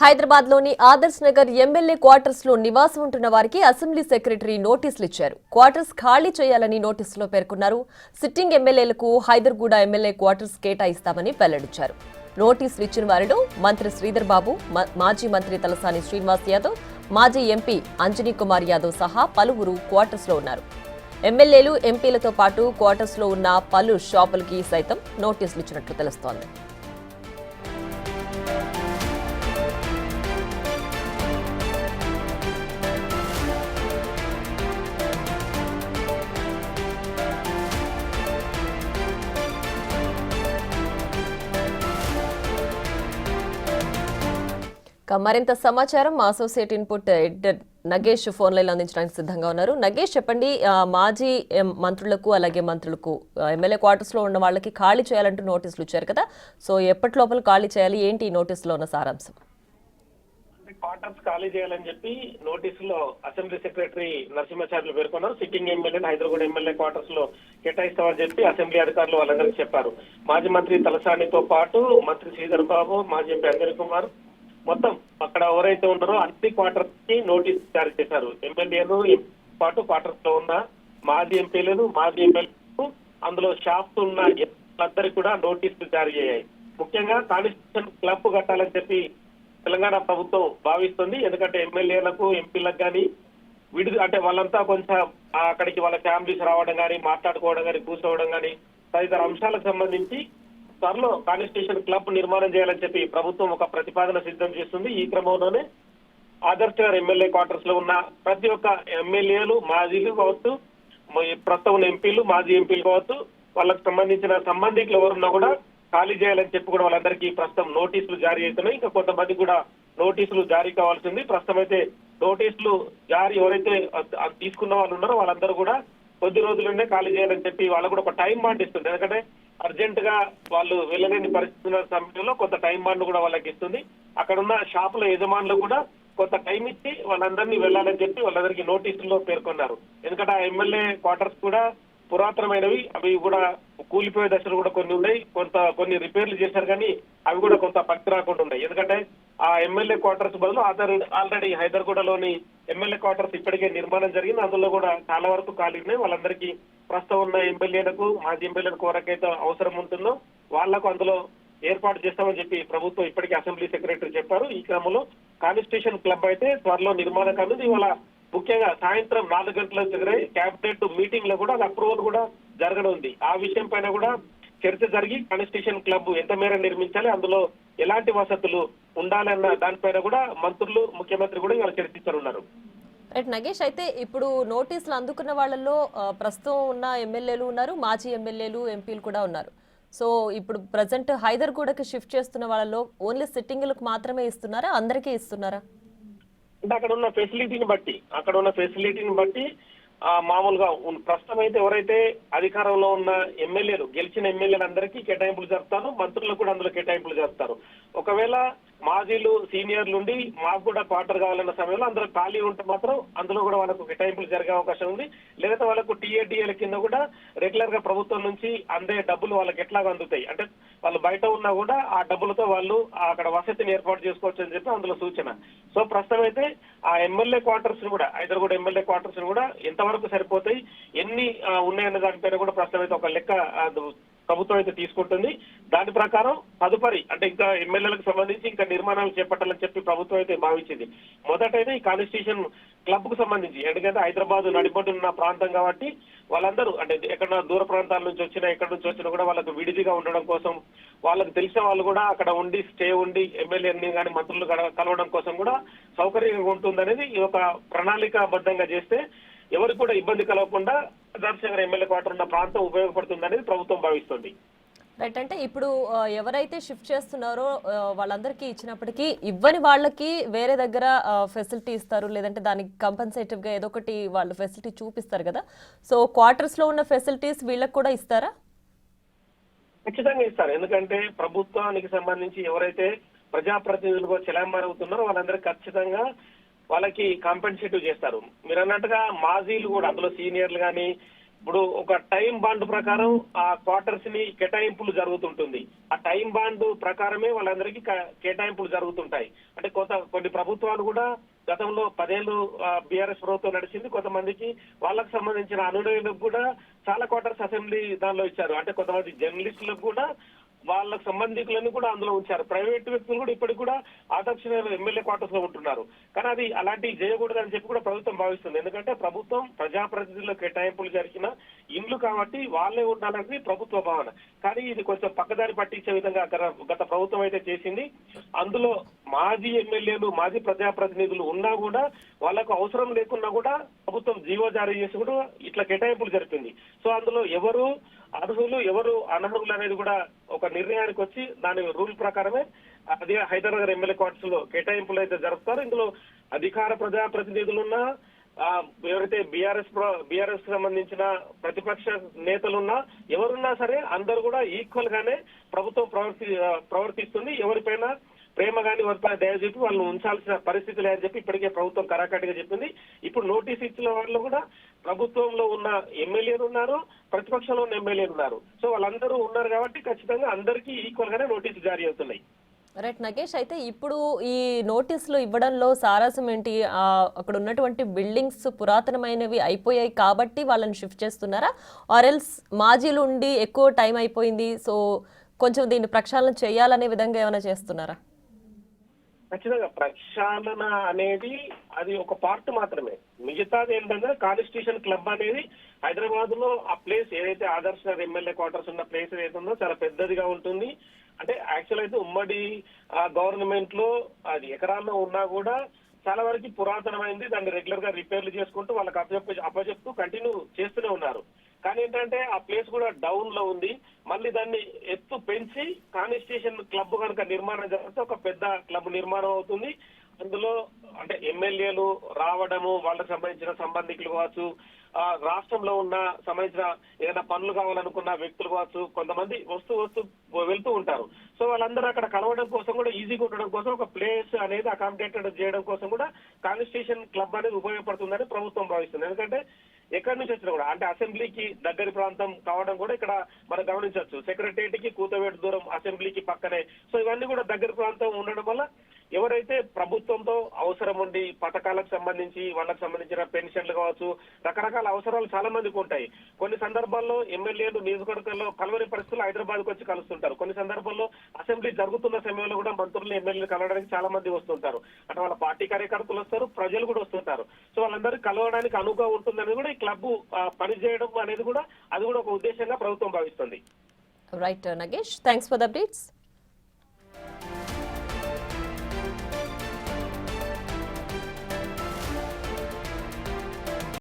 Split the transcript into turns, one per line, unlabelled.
హైదరాబాద్ లోని Adarsh Nagar MLA quarters లో నివాసం ఉంటున్న వారికి అసెంబ్లీ సెక్రటరీ నోటీసులు ఇచ్చారు. క్వార్టర్స్ ఖాళీ చేయాలని నోటీసులో పేర్కొన్నారు. సిట్టింగ్ ఎమ్మెల్యేలకు హైదర్గూడ ఎమ్మెల్యే క్వార్టర్స్ కేటాయిస్తామని వెల్లడించారు. నోటీసులు ఇచ్చిన వారిలో మంత్రి శ్రీధర్ బాబు, మాజీ మంత్రి తలసాని శ్రీనివాస్ యాదవ్, మాజీ ఎంపీ అంజనీ కుమార్ యాదవ్ సహా పలువురు క్వార్టర్స్ లో ఉన్నారు. ఎమ్మెల్యేలు, ఎంపీలతో పాటు క్వార్టర్స్ లో ఉన్న పలు షాపులకి సైతం నోటీసులు ఇచ్చినట్లు తెలుస్తోంది. మరింత సమాచారం మా associate input editor Nagesh phone line అందించడానికి సిద్ధంగా ఉన్నారు. నగేష్, చెప్పండి, మాజీ మంత్రులకు అలాగే మంత్రులకు ఎమ్మెల్యే క్వార్టర్స్ లో ఉన్న వాళ్ళకి ఖాళీ చేయాలంటూ నోటీసులు ఇచ్చారు కదా. సో ఎప్పటి లోపల ఖాళీ చేయాలి, ఏంటి ఈ నోటీసులో ఉన్న సారాంశం?
క్వార్టర్స్ ఖాళీ చేయాలని చెప్పి నోటీసులో అసెంబ్లీ సెక్రటరీ నరసింహాచార్యులు పేర్కొన్నారు. సిట్టింగ్ ఎమ్మెల్యేని హైదరాబాద్ ఎమ్మెల్యే క్వార్టర్స్ లో కేటాయిస్తామని చెప్పి అసెంబ్లీ అధికారులు వాళ్ళందరికీ చెప్పారు. మాజీ మంత్రి తలసానితో పాటు మంత్రి శ్రీధర్ బాబు, మాజీ ఎంపీ అంజనీ కుమార్, మొత్తం అక్కడ ఎవరైతే ఉన్నారో అన్ని క్వార్టర్స్ కి నోటీస్ జారీ చేశారు. ఎమ్మెల్యేలు పాటు క్వార్టర్స్ లో ఉన్న మాజీ ఎంపీలను, మాజీ ఎమ్మెల్యేలు, అందులో షాప్స్ ఉన్న అందరికి కూడా నోటీసులు జారీ అయ్యాయి. ముఖ్యంగా కాన్స్టిట్యూషన్ క్లబ్ కట్టాలని చెప్పి తెలంగాణ ప్రభుత్వం భావిస్తుంది. ఎందుకంటే ఎమ్మెల్యేలకు, ఎంపీలకు కానీ అంటే వాళ్ళంతా కొంచెం అక్కడికి వాళ్ళ ఫ్యామిలీస్ రావడం కానీ, మాట్లాడుకోవడం కానీ, కూర్చోవడం కానీ తదితర అంశాలకు సంబంధించి త్వరలో కాన్స్టిట్యూషన్ క్లబ్ నిర్మాణం చేయాలని చెప్పి ప్రభుత్వం ఒక ప్రతిపాదన సిద్ధం చేస్తుంది. ఈ క్రమంలోనే ఆదర్శ్ నగర్ ఎమ్మెల్యే క్వార్టర్స్ లో ఉన్న ప్రతి ఒక్క ఎమ్మెల్యేలు, మాజీలు కావచ్చు, ప్రస్తుతం ఉన్న ఎంపీలు, మాజీ ఎంపీలు కావచ్చు, వాళ్ళకి సంబంధించిన సంబంధికులు ఎవరున్నా కూడా ఖాళీ చేయాలని చెప్పి కూడా వాళ్ళందరికీ ప్రస్తుతం నోటీసులు జారీ అవుతున్నాయి. ఇంకా కొంతమంది కూడా నోటీసులు జారీ కావాల్సింది. ప్రస్తుతం అయితే నోటీసులు జారీ ఎవరైతే తీసుకున్న వాళ్ళు ఉన్నారో వాళ్ళందరూ కూడా కొద్ది రోజుల్లోనే ఖాళీ చేయాలని చెప్పి వాళ్ళకు కూడా ఒక టైం బాండ్ ఇస్తుంది. ఎందుకంటే అర్జెంట్ గా వాళ్ళు వెళ్ళలేని పరిస్థితుల సమయంలో కొంత టైం బాండ్ కూడా వాళ్ళకి ఇస్తుంది. అక్కడ ఉన్న షాపుల యజమానులు కూడా కొంత టైం ఇచ్చి వాళ్ళందరినీ వెళ్ళాలని చెప్పి వాళ్ళందరికీ నోటీసుల్లో పేర్కొన్నారు. ఎందుకంటే ఆ ఎమ్మెల్యే క్వార్టర్స్ కూడా పురాతనమైనవి, అవి కూడా కూలిపోయే దశలు కూడా కొన్ని ఉన్నాయి. కొన్ని రిపేర్లు చేశారు కానీ అవి కూడా కొంత పనికి రాకుండా ఉన్నాయి. ఎందుకంటే ఆ ఎమ్మెల్యే క్వార్టర్స్ బదులు ఆల్రెడీ హైదర్గూడలోని ఎమ్మెల్యే క్వార్టర్స్ ఇప్పటికే నిర్మాణం జరిగింది. అందులో కూడా చాలా వరకు ఖాళీ ఉన్నాయి. వాళ్ళందరికీ ప్రస్తుతం ఉన్న ఎమ్మెల్యేలకు, మాజీ ఎమ్మెల్యేలకు ఎవరికైతే అవసరం ఉంటుందో వాళ్లకు అందులో ఏర్పాటు చేస్తామని చెప్పి ప్రభుత్వం ఇప్పటికే అసెంబ్లీ సెక్రటరీ చెప్పారు. ఈ క్రమంలో కాన్స్టిట్యూషన్ క్లబ్ అయితే త్వరలో నిర్మాణం కానుంది. ఇవాళ ముఖ్యంగా సాయంత్రం 4 గంటల దగ్గర క్యాబినెట్ మీటింగ్ లో కూడా అప్రూవల్ కూడా జరగనుంది. ఆ విషయం పైన కూడా చర్చ జరిగి కాన్స్టిట్యూషన్ క్లబ్ ఎంత మేర నిర్మించాలి, అందులో ఎలాంటి వసతులు ఉండాలన్న దానిపైన కూడా మంత్రులు, ముఖ్యమంత్రి కూడా ఇవాళ చర్చించనున్నారు.
రైట్ నగేష్, అయితే ఇప్పుడు నోటీసులు అందుకున్న వాళ్ళలో ప్రస్తుతం ఉన్న ఎమ్మెల్యేలు ఉన్నారు, మాజీ ఎమ్మెల్యేలు, ఎంపీలు కూడా ఉన్నారు. సో ఇప్పుడు ప్రజెంట్ హైదర్గూడకి షిఫ్ట్ చేస్తున్న వాళ్ళలో ఓన్లీ సిట్టింగ్లకు మాత్రమే ఇస్తున్నారా, అందరికీ ఇస్తున్నారా?
అంటే అక్కడ ఉన్న ఫెసిలిటీని బట్టి మామూలుగా ప్రస్తుతం అయితే ఎవరైతే అధికారంలో ఉన్న ఎమ్మెల్యేలు, గెలిచిన ఎమ్మెల్యేలందరికీ కేటాయింపులు జరుపుతారు, మంత్రులకు కూడా అందులో కేటాయింపులు జరుపుతారు. ఒకవేళ మాజీలు, సీనియర్లు ఉండి మాకు కూడా క్వార్టర్ కావాలన్న సమయంలో అందులో ఖాళీ ఉంటే మాత్రం అందులో కూడా వాళ్ళకు కేటాయింపులు జరిగే అవకాశం ఉంది. లేకపోతే వాళ్ళకు టీఏటీఏల కింద కూడా రెగ్యులర్ గా ప్రభుత్వం నుంచి అందే డబ్బులు వాళ్ళకి ఎట్లాగా అందుతాయి. అంటే వాళ్ళు బయట ఉన్నా కూడా ఆ డబ్బులతో వాళ్ళు అక్కడ వసతిని ఏర్పాటు చేసుకోవచ్చు అని చెప్పి అందులో సూచన. సో ప్రస్తుతం అయితే ఆ ఎమ్మెల్యే క్వార్టర్స్ కూడా, హైదరాబాద్ ఎమ్మెల్యే క్వార్టర్స్ కూడా ఎంతవరకు సరిపోతాయి, ఎన్ని ఉన్నాయన్న దానిపైన కూడా ప్రస్తుతం అయితే ఒక లెక్క ప్రభుత్వం అయితే తీసుకుంటుంది. దాని ప్రకారం తదుపరి అంటే ఇంకా ఎమ్మెల్యేలకు సంబంధించి ఇంకా నిర్మాణాలు చేపట్టాలని చెప్పి ప్రభుత్వం అయితే భావించింది. మొదటైతే ఈ కాన్స్టిట్యూషన్ క్లబ్ కు సంబంధించి, ఎందుకంటే హైదరాబాద్ నడిబొడ్డున్న ప్రాంతం కాబట్టి వాళ్ళందరూ అంటే ఎక్కడ దూర ప్రాంతాల నుంచి వచ్చినా, ఎక్కడి నుంచి వచ్చినా కూడా వాళ్ళకు విడిదిగా ఉండడం కోసం, వాళ్ళకి తెలిసిన వాళ్ళు కూడా అక్కడ ఉండి స్టే ఉండి ఎమ్మెల్యేని కానీ మంత్రులు కలవడం కోసం కూడా సౌకర్యంగా ఉంటుందనేది ఈ ఒక ప్రణాళికాబద్ధంగా చేస్తే ఎవరికి కూడా ఇబ్బంది కలగకుండా ఆదర్శనగర్ ఎమ్మెల్యే క్వార్టర్ ఉన్న ప్రాంతం ఉపయోగపడుతుందనేది ప్రభుత్వం భావిస్తుంది.
రైట్, అంటే ఇప్పుడు ఎవరైతే షిఫ్ట్ చేస్తున్నారో వాళ్ళందరికీ ఇచ్చినప్పటికీ ఇవ్వని వాళ్ళకి వేరే దగ్గర ఫెసిలిటీ ఇస్తారు, లేదంటే దానికి కంపెన్సేటివ్ గా ఏదో ఒకటి వాళ్ళు ఫెసిలిటీ చూపిస్తారు కదా. సో క్వార్టర్స్ లో ఉన్న ఫెసిలిటీస్ వీళ్ళకి కూడా ఇస్తారా?
ఖచ్చితంగా ఇస్తారు. ఎందుకంటే ప్రభుత్వానికి సంబంధించి ఎవరైతే ప్రజాప్రతినిధులుగా చెలామణి అవుతున్నారో వాళ్ళందరూ ఖచ్చితంగా వాళ్ళకి కాంపెన్సేటివ్ చేస్తారు. మీరు అన్నట్టుగా మాజీలు కూడా అందులో సీనియర్లు కానీ ఇప్పుడు ఒక టైం బాండ్ ప్రకారం ఆ క్వార్టర్స్ ని కేటాయింపులు జరుగుతుంటుంది. ఆ టైం బాండ్ ప్రకారమే వాళ్ళందరికీ కేటాయింపులు జరుగుతుంటాయి. అంటే కొన్ని ప్రభుత్వాలు కూడా గతంలో 10 ఏళ్ళు బీఆర్ఎస్ ప్రభుత్వం నడిచింది. కొంతమందికి వాళ్ళకు సంబంధించిన అనునయులకు కూడా చాలా క్వార్టర్స్ అసెంబ్లీ దానిలో ఇచ్చారు. అంటే కొంతమంది జర్నలిస్టులకు కూడా వాళ్ళ సంబంధికులను కూడా అందులో ఉంచారు. ప్రైవేట్ వ్యక్తులు కూడా ఇప్పటికి కూడా ఆదర్శ ఎమ్మెల్యే క్వార్టర్స్ లో ఉంటున్నారు. కానీ అది అలాంటివి చేయకూడదు అని చెప్పి కూడా ప్రభుత్వం భావిస్తుంది. ఎందుకంటే ప్రభుత్వం ప్రజాప్రతినిధుల కేటాయింపులు జరిగిన ఇండ్లు కాబట్టి వాళ్ళే ఉండాలని ప్రభుత్వ భావన. కానీ ఇది కొంచెం పక్కదారి పట్టించే విధంగా గత ప్రభుత్వం అయితే చేసింది. అందులో మాజీ ఎమ్మెల్యేలు, మాజీ ప్రజాప్రతినిధులు ఉన్నా కూడా వాళ్ళకు అవసరం లేకున్నా కూడా ప్రభుత్వం జీవో జారీ చేసి కూడా ఇట్లా కేటాయింపులు జరిపింది. సో అందులో ఎవరు అర్హులు ఎవరు అనర్హులు అనేది కూడా ఒక నిర్ణయానికి వచ్చి దాని రూల్ ప్రకారమే అది హైదరాబాద్ ఎమ్మెల్యే క్వార్టర్స్ లో కేటాయింపులు అయితే జరుపుతారు. ఇందులో అధికార ప్రజాప్రతినిధులున్నా ఎవరైతే బీఆర్ఎస్ కి సంబంధించిన ప్రతిపక్ష నేతలున్నా ఎవరున్నా సరే అందరూ కూడా ఈక్వల్ గానే ప్రభుత్వం ప్రవర్తిస్తుంది. ఎవరిపైన ప్రేమ గాని ఎవరిపైన దయ చూపి వాళ్ళని ఉంచాల్సిన పరిస్థితి లేదని చెప్పి ఇప్పటికే ప్రభుత్వం కరాఖండిగా చెప్పింది. ఇప్పుడు నోటీస్ ఇచ్చిన వాళ్ళు కూడా ప్రభుత్వంలో ఉన్న ఎమ్మెల్యేలు ఉన్నారు, ప్రతిపక్షంలో ఉన్న ఎమ్మెల్యేలు ఉన్నారు. సో వాళ్ళందరూ ఉన్నారు కాబట్టి ఖచ్చితంగా అందరికీ ఈక్వల్ గానే నోటీసులు జారీ అవుతున్నాయి.
రైట్ నగేష్, అయితే ఇప్పుడు ఈ నోటీసులు ఇవ్వడంలో సారాంశం ఏంటి? అక్కడ ఉన్నటువంటి బిల్డింగ్స్ పురాతనమైనవి అయిపోయాయి కాబట్టి వాళ్ళని షిఫ్ట్ చేస్తున్నారా, ఆర్ ఎల్స్ మాజీలు ఉండి ఎక్కువ టైం అయిపోయింది సో కొంచెం దీన్ని ప్రక్షాళన చేయాలనే విధంగా ఏమైనా చేస్తున్నారా?
ఖచ్చితంగా ప్రక్షాళన అనేది అది ఒక పార్ట్ మాత్రమే. మిగతాది ఏంటంటే కాన్స్టిట్యూషన్ క్లబ్ అనేది హైదరాబాద్ లో ఆ ప్లేస్ ఏదైతే ఆదర్శ ఎమ్మెల్యే క్వార్టర్స్ ఉన్న ప్లేస్ ఏదైతే ఉందో చాలా పెద్దదిగా ఉంటుంది. అంటే యాక్చువల్ అయితే ఉమ్మడి గవర్నమెంట్ లో అది ఎకరాల్లో ఉన్నా కూడా చాలా వరకు పురాతనమైంది. దాన్ని రెగ్యులర్ గా రిపేర్లు చేసుకుంటూ వాళ్ళకి అప్పచెప్తూ కంటిన్యూ చేస్తూనే ఉన్నారు. కానీ ఏంటంటే ఆ ప్లేస్ కూడా డౌన్ లో ఉంది. మళ్ళీ దాన్ని ఎత్తు పెంచి కాన్స్టిట్యూషన్ క్లబ్ కనుక నిర్మాణం జరిగితే ఒక పెద్ద క్లబ్ నిర్మాణం అవుతుంది. అందులో అంటే ఎమ్మెల్యేలు రావడము, వాళ్ళకి సంబంధించిన సంబంధికులు కావచ్చు, రాష్ట్రంలో ఉన్న సంబంధించిన ఏదైనా పనులు కావాలనుకున్న వ్యక్తులు కావచ్చు, కొంతమంది వస్తూ వెళ్తూ ఉంటారు. సో వాళ్ళందరూ అక్కడ కలవడం కోసం కూడా ఈజీగా ఉండడం కోసం ఒక ప్లేస్ అనేది అకామిడేటెడ్ చేయడం కోసం కూడా కాన్స్టిట్యూషన్ క్లబ్ అనేది ఉపయోగపడుతుందని ప్రభుత్వం భావిస్తుంది. ఎందుకంటే ఎక్కడి నుంచి వచ్చినా కూడా అంటే అసెంబ్లీకి దగ్గరి ప్రాంతం కావడం కూడా ఇక్కడ మనం గమనించవచ్చు. సెక్రటరియట్ కి కూతవేటు దూరం, అసెంబ్లీకి పక్కనే. సో ఇవన్నీ కూడా దగ్గర ప్రాంతం ఉండడం వల్ల ఎవరైతే ప్రభుత్వంతో అవసరం ఉండి పథకాలకు సంబంధించి వాళ్ళకి సంబంధించిన పెన్షన్లు కావచ్చు, రకరకాల అవసరాలు చాలా మందికి ఉంటాయి. కొన్ని సందర్భాల్లో ఎమ్మెల్యేలు నియోజకవర్గంలో కలవని పరిస్థితులు హైదరాబాద్ కు వచ్చి కలుస్తుంటారు. కొన్ని సందర్భాల్లో అసెంబ్లీ జరుగుతున్న సమయంలో కూడా మంత్రులు ఎమ్మెల్యేలు కలవడానికి చాలా మంది వస్తుంటారు. అంటే వాళ్ళ పార్టీ కార్యకర్తలు వస్తారు, ప్రజలు కూడా వస్తుంటారు. సో వాళ్ళందరూ కలవడానికి అనువుగా ఉంటుందని కూడా ఈ క్లబ్ పనిచేయడం అనేది కూడా అది కూడా ఒక ఉద్దేశంగా ప్రభుత్వం భావిస్తుంది.
Right Nagesh, thanks for the updates.